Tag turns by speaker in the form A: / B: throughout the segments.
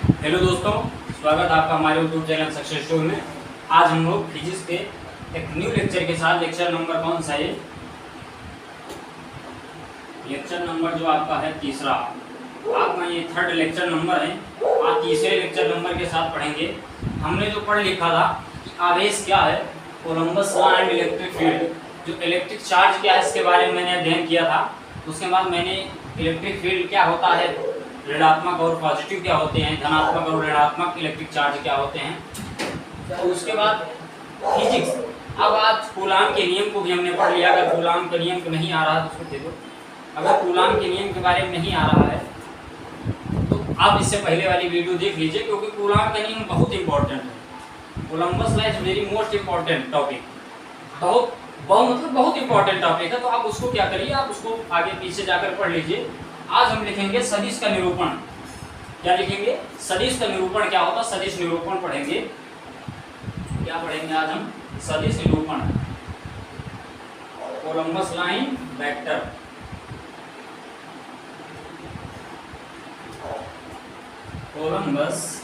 A: Hello दोस्तों, स्वागत है आपका हमारे यूट्यूब चैनल सक्सेस स्टोरी में। आज हम लोग फिजिक्स के एक न्यू लेक्चर के साथ, लेक्चर नंबर कौन सा है? लेक्चर नंबर जो आपका है तीसरा। आपका ये थर्ड लेक्चर नंबर है। आज तीसरे लेक्चर नंबर के साथ पढ़ेंगे। हमने जो पढ़ लिखा था कि आवेश क्या है, Columbus law and electric field, जो इलेक्ट्रिक चार्ज क्या है इसके बारे में मैंने अध्ययन किया था। उसके बाद मैंने इलेक्ट्रिक फील्ड क्या होता है, ऋणात्मक और पॉजिटिव क्या होते हैं, धनात्मक और ऋणात्मक इलेक्ट्रिक चार्ज क्या होते हैं, तो उसके बाद फिजिक्स। अब आज कूलाम के नियम को भी हमने पढ़ लिया। अगर कूलाम का नियम नहीं आ रहा है तो उसको दे दो। अगर कूलाम के नियम के बारे में नहीं आ रहा है तो आप इससे पहले वाली वीडियो देख लीजिए, क्योंकि कूलाम का नियम बहुत इंपॉर्टेंट है। Columbus law is very most important topic, बहुत इंपॉर्टेंट टॉपिक है। तो आप उसको क्या करिए, आप उसको आगे पीछे जाकर पढ़ लीजिए। आज हम लिखेंगे सदिश का निरूपण। क्या लिखेंगे? सदिश का निरूपण क्या होता है, सदिश निरूपण पढ़ेंगे। क्या पढ़ेंगे आज हम? सदिश निरूपण, Columbus line vector. Columbus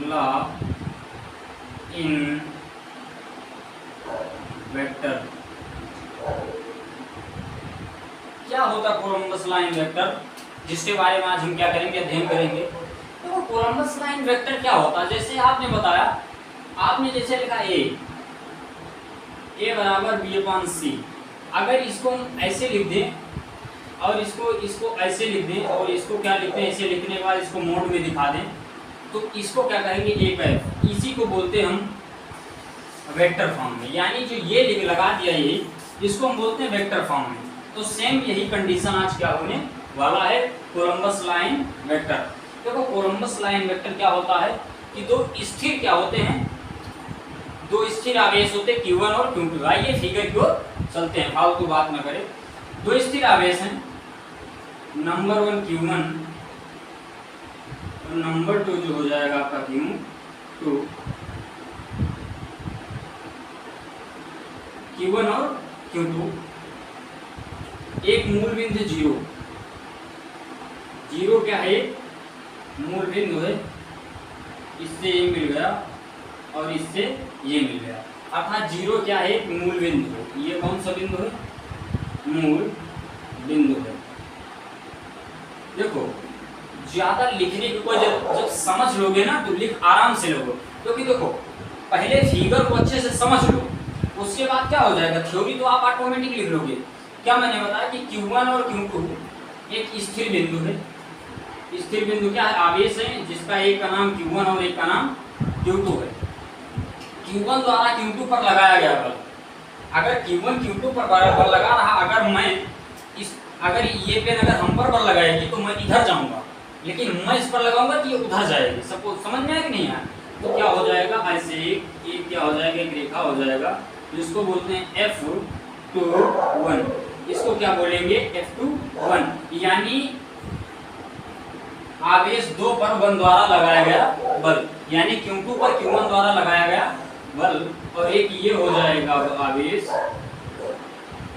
A: law in vector. क्या होता कोलंबस लाइन वेक्टर, जिसके बारे में आज हम क्या करेंगे, अध्ययन करेंगे। तो कोलंबस लाइन वेक्टर क्या होता है? जैसे आपने बताया, आपने जैसे लिखा ए बराबर बी अपॉन सी। अगर इसको हम ऐसे लिख दें और इसको ऐसे लिख दें और इसको क्या लिखते हैं, ऐसे लिखने के बाद इसको मोड में दिखा दें, तो इसको क्या कहेंगे, ए कैफ। इसी को बोलते हैं हम वेक्टर फॉर्म में। यानी जो ये लिख लगा दिया, ये इसको हम बोलते हैं वेक्टर फॉर्म में। तो सेम यही कंडीशन आज क्या होने वाला है, कोलंबस लाइन वेक्टर। देखो कोलंबस लाइन वेक्टर क्या होता है कि दो स्थिर क्या होते हैं, दो स्थिर आवेश होते हैं Q1 और Q2। आइए फिगर की ओर चलते हैं, फालतू बात ना करें। दो स्थिर आवेश हैं, नंबर 1 Q1 और नंबर 2 जो हो जाएगा आपका Q2। Q1 और Q2, एक मूल बिंदु जीरो क्या है, मूल बिंदु है। इससे ये मिल गया और इससे ये मिल गया, अर्थात जीरो क्या है, मूल बिंदु है। ये कौन सा बिंदु है? मूल बिंदु है। देखो ज्यादा लिखने की कोई जब समझ लोगे ना तो लिख आराम से लोगे, क्योंकि देखो पहले फिगर को अच्छे से समझ लो, उसके बाद क्या हो जाएगा, थ्योरी तो आप ऑटोमेटिक लिख लोगे। क्या मैंने बताया कि Q1 और Q2 एक स्थिर बिंदु है। स्थिर बिंदु क्या है, आवेश है, जिसका एक का नाम Q1 और एक का नाम Q2 है। Q1 द्वारा Q2 पर लगाया गया बल, अगर Q1 Q2 पर बल लगा रहा, अगर ये पेन अगर हम पर बल लगाएगी तो मैं इधर जाऊंगा, लेकिन मैं इस पर लगाऊंगा तो ये उधर जाएगी। सपोज समझ में आया कि नहीं आया? तो क्या हो जाएगा, ऐसे एक क्या हो जाएगा, एक रेखा हो जाएगा, जिसको बोलते हैं F21। इसको क्या बोलेंगे, F21। यानी आवेश 2 पर 1 द्वारा लगाया गया बल, यानी Q2 पर Q1 द्वारा लगाया गया बल, और एक ये हो जाएगा आवेश,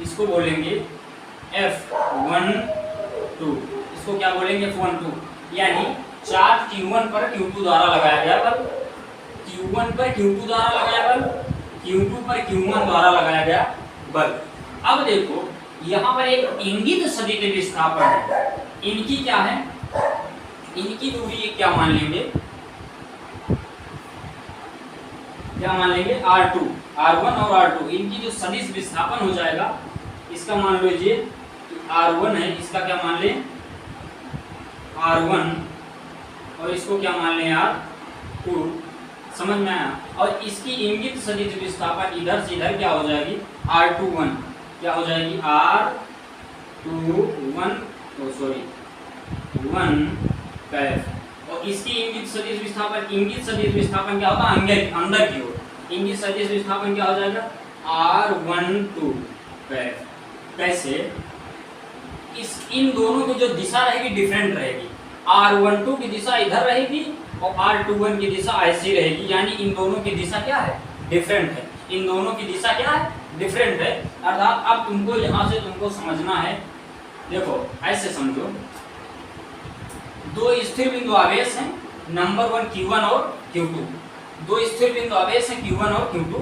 A: इसको बोलेंगे F12। इसको क्या बोलेंगे, F12। यानी चार्ज Q1 पर Q2 द्वारा लगाया गया बल, Q1 पर Q2 द्वारा लगाया बल, Q2 पर Q1 द्वारा लगाया गया बल। अब देखो यहाँ पर एक इंगित सदिश विस्थापन है। इनकी क्या है, इनकी दूरी क्या मान लेंगे, क्या मान लेंगे, R2, R1 और R2। इनकी जो सदिश विस्थापन हो जाएगा, इसका मान लीजिए R1 है, इसका क्या मान लें, R1, और इसको क्या मान लें, R2। समझ में आया? और इसकी इंगित सदिश विस्थापन इधर से इधर क्या हो जाएगी, R21। क्या हो जाएगी, R21, सॉरी 1 कैफ। और इसकी इंगित सदिश विस्थापन क्या होता है, अंदर की ओर। इंगित सदिश विस्थापन क्या हो जाएगा, R12 कैफ। कैसे? इन दोनों की जो दिशा रहेगी डिफरेंट रहेगी। R12 की दिशा इधर रहेगी और R21 की दिशा ऐसी रहेगी, यानी इन दोनों की दिशा क्या है, डिफरेंट है। इन दोनों की दिशा क्या है, डिफरेंट है, अर्थात अब तुमको यहाँ से तुमको समझना है, देखो ऐसे समझो, दो स्थिर बिंदु आवेश हैं नंबर 1 Q1 और Q2, दो स्थिर बिंदु आवेश हैं Q1 और Q2,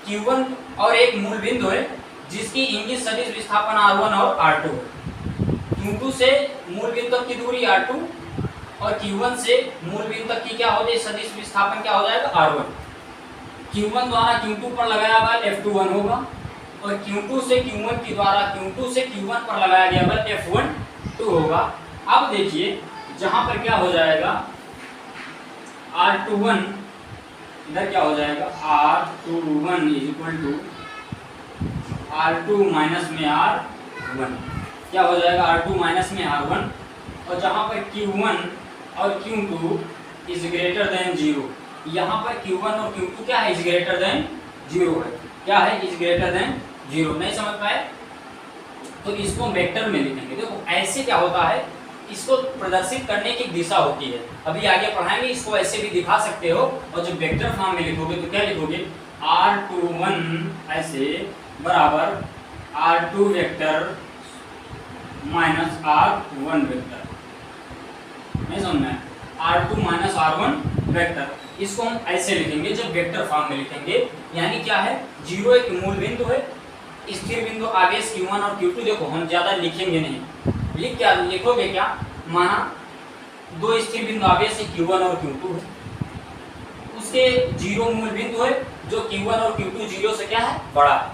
A: Q1 और एक मूल बिंदु है जिसकी इंगित सदिश विस्थापन R1 और R2 है। Q2 से मूल बिंदु तक की दूरी R2 और Q1 से मूल बिंदु तक की क्या हो जाए सदिश विस्थापन क्या हो जाएगा R1। Q1 द्वारा Q2 पर लगाया बल F21 होगा और Q2 से Q1 के द्वारा Q2 से Q1 पर लगाया गया बल F12 होगा। अब देखिए जहां पर क्या हो जाएगा R21, इधर क्या हो जाएगा R21 is equal to R2 minus में R1, क्या हो जाएगा R2 माइनस में R1, और जहां पर Q1 और Q2 इज ग्रेटर देन 0, यहाँ पर Q1 और Q2 क्या है इज ग्रेटर देन 0 है, क्या है इज ग्रेटर देन 0। नहीं समझ पाए तो इसको हम वेक्टर में लिखेंगे। देखो ऐसे क्या होता है, इसको प्रदर्शित करने की दिशा होती है, अभी आगे पढ़ाएंगे, इसको ऐसे भी दिखा सकते हो, और जब वेक्टर फॉर्म में लिखोगे तो क्या लिखोगे R21 ऐसे बराबर R2 vector minus R1 vector. नहीं समझना है, R2 माइनस R1 वेक्टर, इसको हम ऐसे लिखेंगे जब वेक्टर फॉर्म में लिखेंगे। यानी क्या है, 0 एक मूल बिंदु है, स्थिर बिंदु आवेश Q1 और Q2, देखो हम ज्यादा लिखेंगे नहीं, क्या लिखोगे क्या, माना दो स्थिर बिंदु आवेश Q1 और Q2 है, उसके 0 मूल बिंदु है जो Q1 और Q2 0 से क्या है बड़ा है।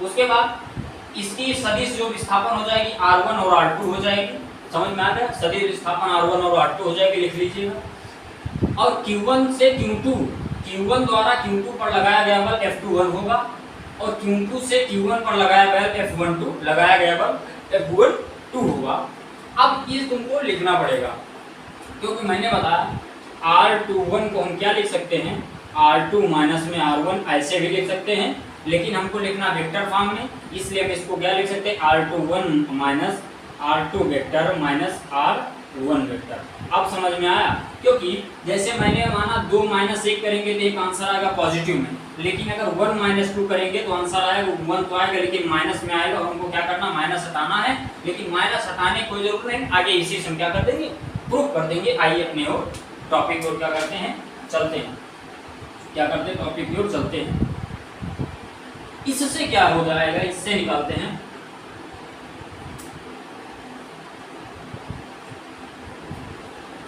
A: उसके बाद इसकी सदिश जो विस्थापन हो जाएगी R1 और R2 हो जाएगी, समझ में आ गया, सदिश विस्थापन R1 और R2 हो जाएगी, लिख लीजिएगा। और Q1 से Q2, Q1 द्वारा Q2 पर लगाया गया बल F21 होगा और Q2 से Q1 पर लगाया गया F12 लगाया गया बल F12 होगा। अब ये तुमको लिखना पड़ेगा क्योंकि मैंने बताया R21 को हम क्या लिख सकते हैं, R2 माइनस में R1 ऐसे भी लिख सकते हैं, लेकिन हमको लिखना वेक्टर फॉर्म में, इसलिए हम इसको क्या लिख सकते हैं R21 minus R2 vector minus R1 vector. अब समझ में आया, क्योंकि जैसे मैंने माना 2 माइनस 1 करेंगे तो एक आंसर आएगा पॉजिटिव में, लेकिन अगर 1 माइनस 2 करेंगे तो आंसर आएगा 1 तो आएगा लेकिन माइनस में आएगा, और हमको क्या करना माइनस हटाना है, लेकिन माइनस हटाने कोई जरूरत नहीं, आगे इसी से हम क्या कर देंगे प्रूफ कर देंगे। आइए अपने और टॉपिक को क्या करते हैं चलते हैं, क्या करते हैं टॉपिक की ओर चलते हैं। इससे क्या हो जाएगा, इससे निकालते हैं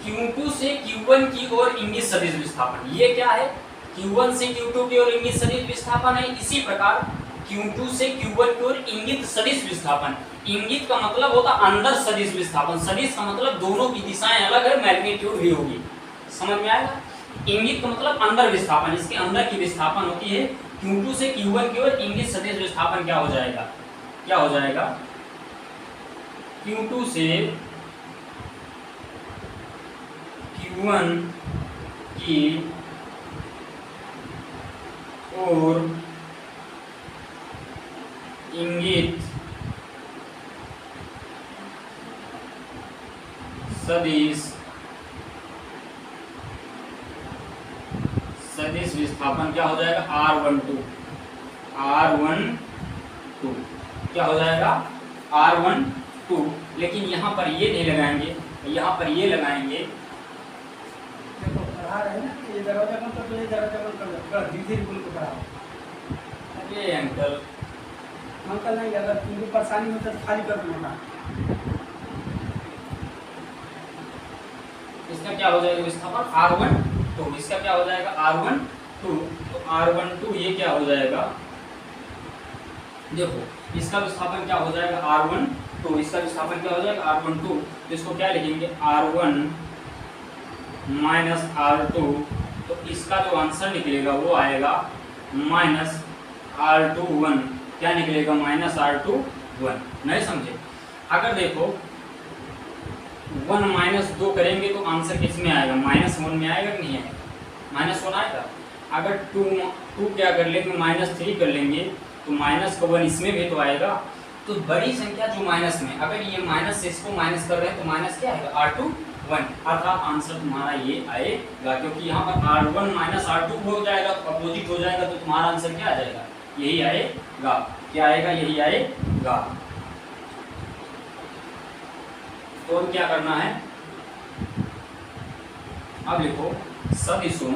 A: Q2 से Q1 की ओर इंगित सदिश विस्थापन। ये क्या है, Q1 से Q2 की ओर इंगित सदिश विस्थापन है। इसी प्रकार Q2 से Q1 की ओर इंगित सदिश विस्थापन, इंगित का मतलब होता अंदर सदिश विस्थापन, सदिश का मतलब दोनों की दिशाएं अलग है, मैग्नीट्यूड भी होगी, समझ में आएगा। इंगित का मतलब अंदर विस्थापन, इसके अंदर की विस्थापन होती है। Q2 से Q1 की ओर इंगित सदिश विस्थापन क्या हो जाएगा, क्या हो जाएगा Q2 से Q1 की ओर इंगित सदिश विस्थापन क्या हो जाएगा R12 क्या हो जाएगा R12, लेकिन यहाँ पर ये नहीं लगाएंगे, यहाँ पर ये लगाएंगे।
B: ये दरवाजा बंद कर दो, ये दरवाजा बंद कर दो, धीरे धीरे को करा।
A: अरे अंकल
B: अंकल नहीं, अगर तुमको परेशानी हो तो खाली कर दो ना।
A: इसका क्या हो जाएगा विस्थापन R12, इसका क्या हो जाएगा R12, तो R12 ये क्या हो जाएगा, देखो इसका विस्थापन क्या हो जाएगा R12, इसका विस्थापन क्या हो जाएगा R12, तो इसको क्या लिखेंगे R1 माइनस R2, तो इसका जो आंसर निकलेगा वो आएगा माइनस R21, क्या निकलेगा माइनस R21। नहीं समझे, अगर देखो 1 माइनस 2 करेंगे तो आंसर किस में आएगा, -1 में आएगा कि नहीं आएगा, -1 आएगा। अगर 2 क्या कर लेंगे -3 कर लेंगे तो माइनस का 1 इसमें भी तो आएगा। तो बड़ी संख्या जो माइनस में, अगर ये माइनस से इसको माइनस कर रहे हैं तो माइनस क्या आएगा R21, अर्थात आंसर तुम्हारा ये आएगा, क्योंकि यहाँ पर R1 माइनस R2 हो जाएगा, अपोजिट हो जाएगा, तो तुम्हारा आंसर क्या आ जाएगा, यही आएगा। क्या आएगा, यही आएगा। तो अब क्या करना है, अब लिखो सदिशों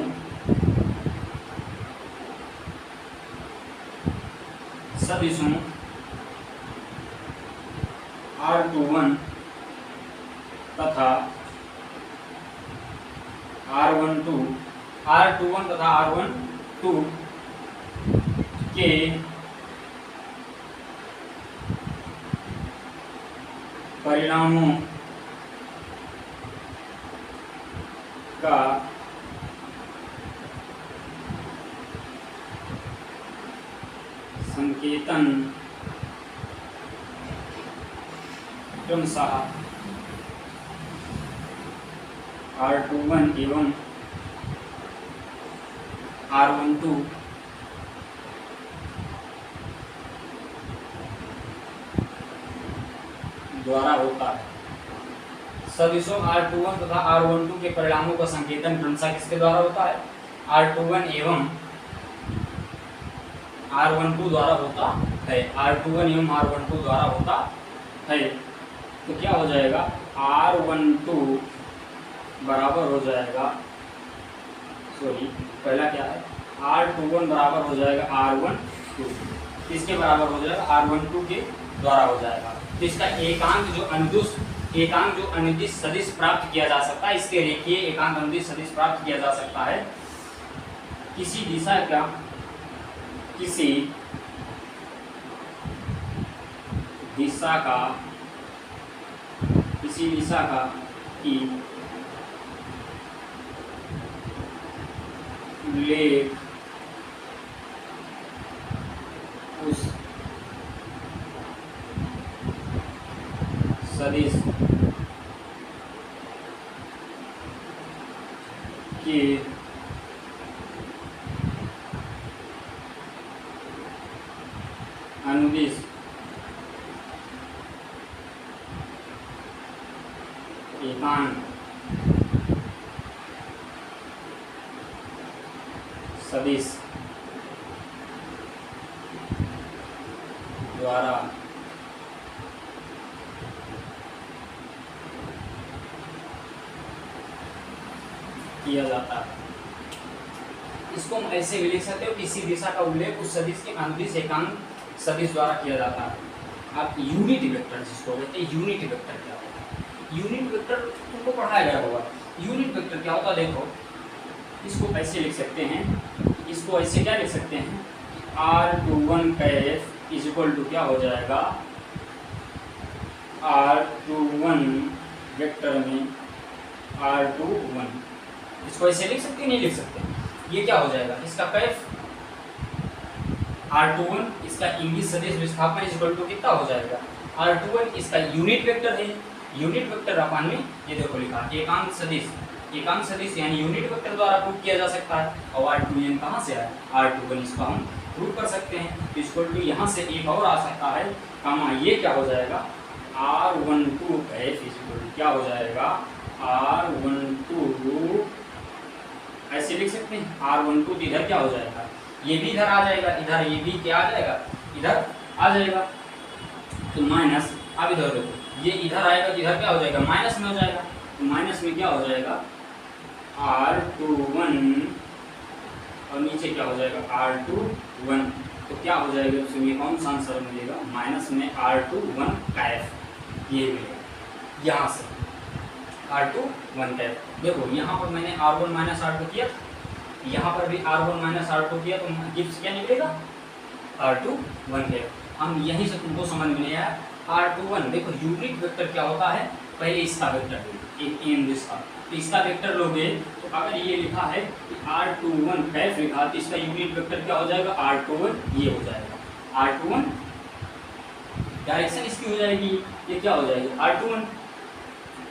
A: R21 तथा R12 के परिणामों का संकेतन क्रमशः R21 एवं R12 द्वारा होता है। सदिशों R21 तथा R12 के परिणामों का संकेतन क्रमशः किसके द्वारा होता है, R21 एवं R12 द्वारा होता है। R21 एवं R12 द्वारा होता है। तो क्या हो जाएगा, R12 बराबर हो जाएगा, सॉरी पहला क्या है, R21 बराबर हो जाएगा R12, इसके बराबर हो जाएगा R12 के द्वारा हो जाएगा। तो इसका एकांक जो अनिर्दिष्ट सदिश प्राप्त किया जा सकता है, इसके रेखीय एकांक अनिर्दिष्ट सदिश प्राप्त किया जा सकता है किसी दिशा का की उल्लेख उस सदिश के अनुदिश एकांक सदिश द्वारा किया जाता है। इसको हम ऐसे भी लिख सकते हो, किसी दिशा का उल्लेख उस सदिश के अनुदिश एकांक सदिश द्वारा किया जाता है। आप यूनिट वेक्टर जिसको कहते हैं, यूनिट वेक्टर क्या होता है, यूनिट वेक्टर तुमको पढ़ाया गया होगा। यूनिट वेक्टर क्या होता है, देखो इसको ऐसे लिख सकते हैं, इसको ऐसे क्या लिख सकते हैं, R21 Kaif is equal to क्या हो जाएगा, R21 वेक्टर में R21, इसको ऐसे लिख सकते हैं, नहीं लिख सकते, ये क्या हो जाएगा, इसका कैफ R21, इसका इंगित सदिश विस्थापन इज इक्वल टू कितना हो जाएगा, R21, इसका यूनिट वेक्टर है। यूनिट वेक्टर अपन में ये देखो लिखा एकांक सदिश यानी यूनिट वेक्टर द्वारा प्रूव किया जा सकता है। और R21 कहाँ से आया, R21, इसको हम प्रूव कर सकते हैं। तो इक्वल टू यहाँ से एक और आ सकता है, कामा ये क्या हो जाएगा, R12 Kaif is equal to क्या हो जाएगा, R12 ऐसे लिख सकते हैं, R12 इधर क्या हो जाएगा, ये भी इधर आ जाएगा, इधर ये भी क्या आ जाएगा, इधर आ जाएगा। तो माइनस, अब इधर देखो ये इधर आएगा, इधर क्या हो जाएगा, माइनस में हो जाएगा। तो माइनस में क्या हो जाएगा, R21 और नीचे क्या हो जाएगा, R21। तो क्या हो जाएगा, उसमें कौन सा आंसर मिलेगा, माइनस में R21 कैफ ये मिलेगा। यहाँ से R21 कैफ, देखो यहाँ पर मैंने R1 माइनस R2 किया, यहाँ पर भी R1 माइनस R2 किया, तो गिफ्ट क्या निकलेगा, R21 कैफ। हम यहीं से तुमको समझ में आया, R21 देखो यूनिट वेक्टर क्या होता है, पहले इसका वेक्टर एक एम दिशा, तो इसका वेक्टर लोगे तो अगर ये लिखा है कि R21 कैफ लिखा, तो इसका यूनिट वेक्टर क्या हो जाएगा, R21 ये हो जाएगा, R21 डायरेक्शन इसकी हो जाएगी, ये क्या हो जाएगी, R21।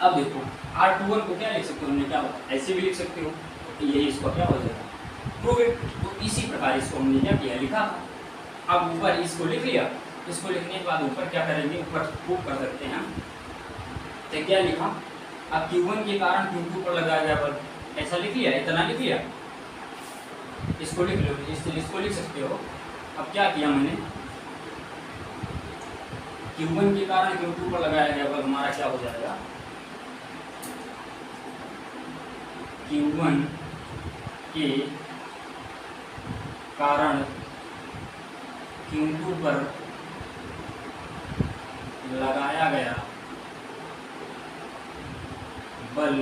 A: अब देखो R21 को क्या लिख सकते हो, हमने क्या ऐसे भी लिख सकते हो, तो यही इसको क्या हो जाएगा, प्रूव इट। तो इसी प्रकार इसको हमने क्या किया, लिखा। अब ऊपर इसको लिख लिया, इसको लिखने के बाद ऊपर क्या करेंगे, ऊपर प्रूव कर सकते हैं हम। तो क्या लिखा, अब Q1 के कारण Q2 पर लगाया गया बल, ऐसा लिख लिया, इतना लिख लिया, इसको लिख लो, इसको लिख सकते हो। अब क्या किया मैंने, Q1 के कारण Q2 पर लगाया गया बल हमारा क्या हो जाएगा, Q1 के कारण Q2 पर लगाया गया बल,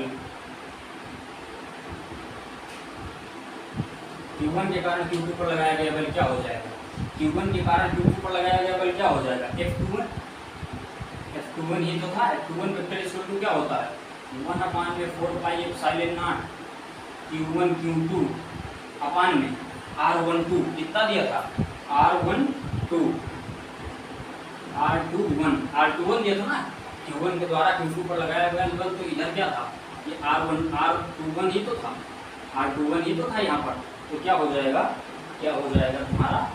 A: Q1 के कारण Q2 पर लगाया गया बल क्या हो जाएगा, Q1 के कारण Q2 पर लगाया गया बल क्या हो जाएगा, F21 ही तो था। F21 वेक्टर इक्वल टू क्या होता है, 1/4 pi epsilon naught Q1 Q2 अपान में R12 कितना दिया था, R21 दिया था ना, Q1 के द्वारा Q2 पर लगाया गया बल, तो इधर क्या था, ये R21 ही तो था, R21 ही तो था यहाँ पर। तो क्या हो जाएगा तुम्हारा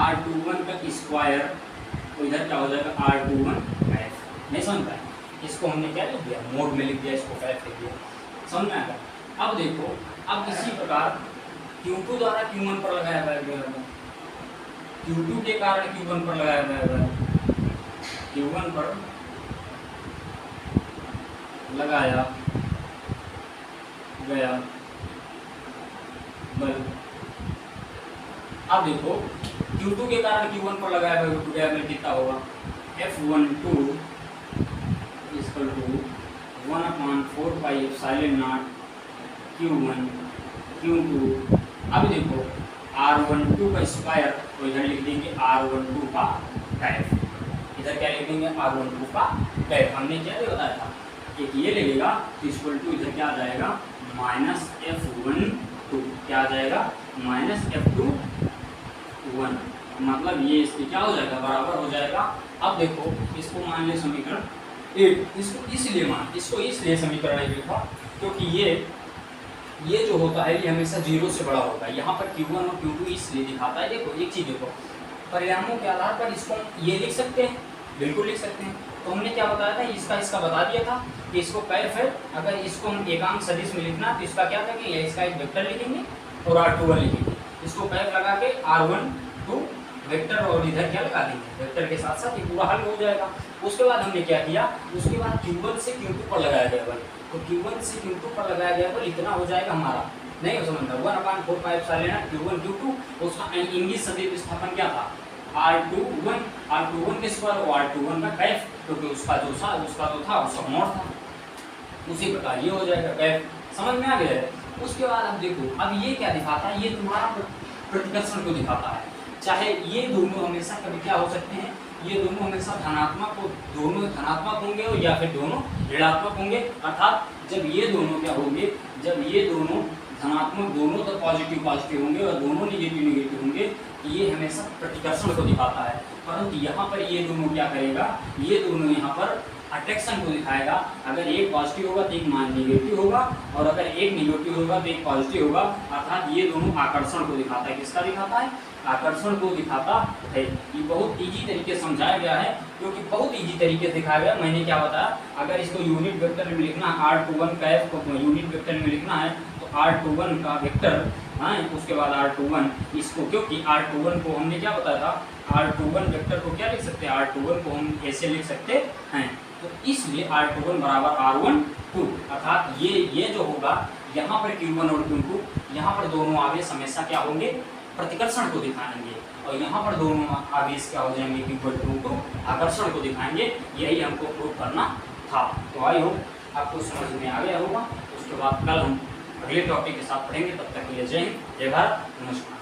A: R21 का स्क्वायर, तो इधर क्या हो जाएगा R21 F। नहीं समझ पाए, इसको हमने क्या लिख दिया, मोड में लिख दिया, इसको F लिख दिया, समझ में आएगा। अब देखो, अब इसी प्रकार Q2 द्वारा Q1 पर लगाया गया है, Q2 के कारण Q1 पर लगाया गया है, Q1 पर लगाया गया बल। अब देखो Q2 के कारण Q1 पर लगाया गया बल कितना होगा, F12 equal to 1/4 pi epsilon naught Q1 Q2। अब देखो R12 का स्क्वायर, तो इधर लिख देंगे R12 का कैफ, इधर क्या लिख देंगे R12 का कैफ। हमने क्या बताया था, एक ये लगेगा तो इक्वल टू इधर क्या आ जाएगा -F12, क्या आ जाएगा -F21, मतलब ये इसके क्या हो जाएगा, बराबर हो जाएगा। अब देखो इसको मान ले समीकरण 8, इसको इसलिए समीकरण 8 लिखा क्योंकि ये जो होता है ये हमेशा 0 से बड़ा होता है। यहाँ पर Q1 और Q2 इसलिए दिखाता है। देखो एक चीज़ देखो, परिणामों के आधार पर इसको ये लिख सकते हैं, बिल्कुल लिख सकते हैं। तो हमने क्या बताया था, इसका बता दिया था कि इसको कैफ है, अगर इसको हम एकांक सदिश में लिखना तो इसका क्या करेंगे, इसका एक वेक्टर लिखेंगे और R21 लिखेंगे, इसको कैफ लगा के R12 वेक्टर और इधर क्या लगा देंगे, वेक्टर के साथ साथ ये पूरा हल हो जाएगा। उसके बाद हमने क्या किया, उसके बाद Q1 से Q2 पर लगाया गया बल, तो Q1 से Q2 पर लगाया गया बल इतना हो जाएगा हमारा, नहीं हो समझना, 1/4 पाई एप्सिलॉन Q1 Q2, उसका इंगित सदिश विस्थापन क्या था R21 के स्क्वायर और R21 का कैफ, क्योंकि उसका जो था उसका मोड था। उसी प्रकार ये हो जाएगा कैफ, समझ में आ गया है। उसके बाद अब देखो, अब ये क्या दिखाता है, ये तुम्हारा प्रतिकर्षण को दिखाता है। चाहे ये दोनों हमेशा कभी क्या हो सकते हैं, ये दोनों हमेशा धनात्मक होंगे और या फिर दोनों ऋणात्मक होंगे, अर्थात जब ये दोनों क्या होंगे, जब ये दोनों धनात्मक दोनों तो पॉजिटिव होंगे और दोनों निगेटिव होंगे, ये हमेशा प्रतिकर्षण को दिखाता है। परंतु यहाँ पर ये दोनों क्या करेगा, ये दोनों यहाँ पर अट्रैक्शन को दिखाएगा। अगर एक पॉजिटिव होगा तो एक मान निगेटिव होगा, और अगर एक निगेटिव होगा तो एक पॉजिटिव होगा, अर्थात ये दोनों आकर्षण को दिखाता है। किसका दिखाता है, आकर्षण को दिखाता है। ये बहुत इजी तरीके से समझाया गया है, क्योंकि बहुत इजी तरीके से दिखाया गया। मैंने क्या बताया, अगर इसको यूनिट वेक्टर में लिखना R21 कैफ को यूनिट वेक्टर में लिखना है तो R21 का वेक्टर, हाँ, उसके बाद R21 इसको, क्योंकि R21 को हमने क्या बताया था, R21 वेक्टर को क्या लिख सकते हैं, R21 को हम ऐसे लिख सकते हैं, तो इसलिए R21 बराबर R12, अर्थात ये जो होगा यहाँ पर Q1 और Q2, यहाँ पर दोनों आवेश हमेशा क्या होंगे, प्रतिकर्षण को दिखाएंगे, और यहाँ पर दोनों आवेश क्या हो जाएंगे, Q2 आकर्षण को दिखाएंगे। यही हमको प्रूव करना था। तो आई होप आपको समझ में आ गया होगा। उसके बाद कल हम अगले टॉपिक के साथ पढ़ेंगे। तब तक के लिए जय हिंद, जय भारत, नमस्कार।